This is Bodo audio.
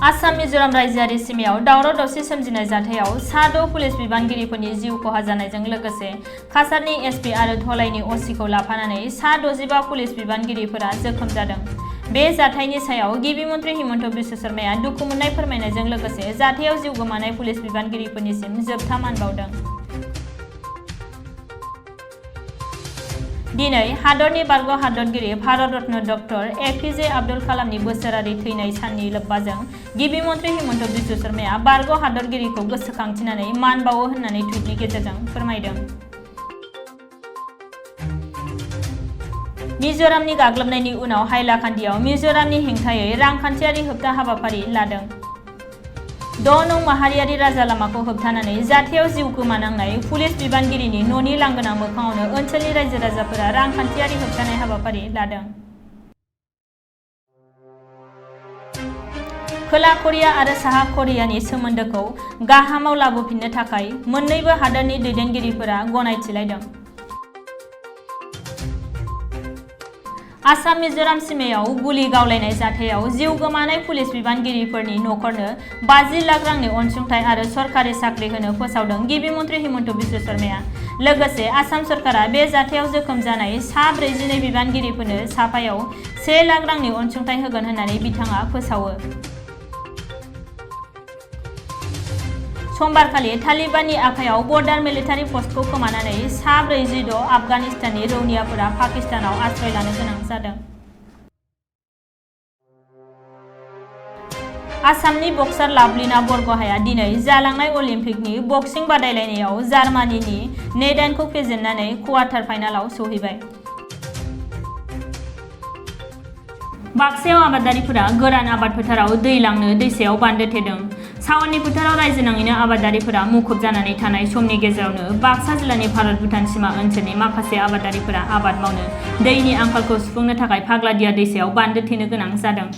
आसाम मिजोराम रायजोआरि सिमायाव दावराव दावसि सोमजिनाय जाथायाव सा 6 पुलिस बिबानगिरिफोरनि जिउ खहा जानायजों लोगोसे काछारनि एसपि आरो धलाईनि असिखौ लाफानानै सा 65 पुलिस बिबानगिरिफोरा जोखोम जादों। बे जाथायनि सायाव गिबि मन्थ्रि हिमन्त बिश्व शर्माया दुखु मोननाय फोरमायनायजों लोगोसे जाथायाव जिउ गोमानाय पुलिस बिबानगिरिफोरनिसिम जोबथा मान बावदों। दिनै हादरनि बारग' हादरगिरि भारत रत्न डक्टर एपिजे आब्दुल कालामनि बोसोरारि थैनाय साननि लोब्बाजों गिबि मन्थ्रि हिमन्त बिश्व शर्माया बारग' हादरगिरिखौ गोसोखांथिनानै मान बावो होननानै टुइटनि गेजेरजों फोरमायदों। मिजोरामनि गाग्लोबनायनि उनाव हाइलाकान्दियाव मिजोरामनि हेंथायै रांखान्थियारि होबथा हाबाफारि लादों। 6 नं माहारियारि राजा लामाखौ होबथानानै जाथायाव जिउ गोमानांनाय पुलिस बिबानगिरिनि न'नि लांगोना मोखाङावनो ओनसोलनि रायजो राजाफोरा रांखान्थियारि होबथानाय हाबाफारि लादों। खोला करिया आरो साहा करियानि सोमोन्दोखौ गाहामाव लाबोफिननो थाखाय मोन्नैबो हादोरनि दैदेनगिरिफोरा गनायथिलायदों। आसाम मिजोराम सिमायाव गुलि गावलायनाय जाथायाव जिउ गोमानाय पुलिस बिबानगिरिफोरनि नखरनो 50 लाख रांनि अनसुंथाइ आरो सरकारि साख्रि होनो फोसावदों गिबि मन्थ्रि हिमन्त बिश्व शर्माया। लोगोसे आसाम सरकारा बे जाथायाव जोखोम जानाय सा 42 बिबानगिरिफोरनो साफायाव 1 लाख रांनि अनसुंथाइ होगोन होननानै बिथाङा फोसावो। समबारखालि तालिबाननि आखायाव बर्डार मिलिटारि पस्टखौ खोमानानै सा 46 आफगानिस्ताननि रौनियाफोरा पाकिस्तानाव आश्रय लानो गोनां जादों। आसामनि बक्सार लाभलिना बरग'हाया दिनै जालांनाय अलिम्पिकनि बक्सिं बादायलायनायाव जार्मानिनि नेडानखौ फेजेननानै क्वार्टार फाइनालाव सौहैबाय। बाक्सायाव आबादारिफोरा गोरान आबाद फोथाराव दै लांनो दैसायाव बान्दो थेदों। सावननि फोथाराव रायजो नाङैनो आबादारिफोरा मुखुब जानानै थानाय समनि गेजेरावनो बाक्सा जिल्लानि भारत भुटान सीमा ओनसोलनि माखासे आबादारिफोरा आबाद मावनो दैनि आंखालखौ सुफुंनो थाखाय फाग्लादिया दैसायाव बान्दो थेनो गोनां जादों।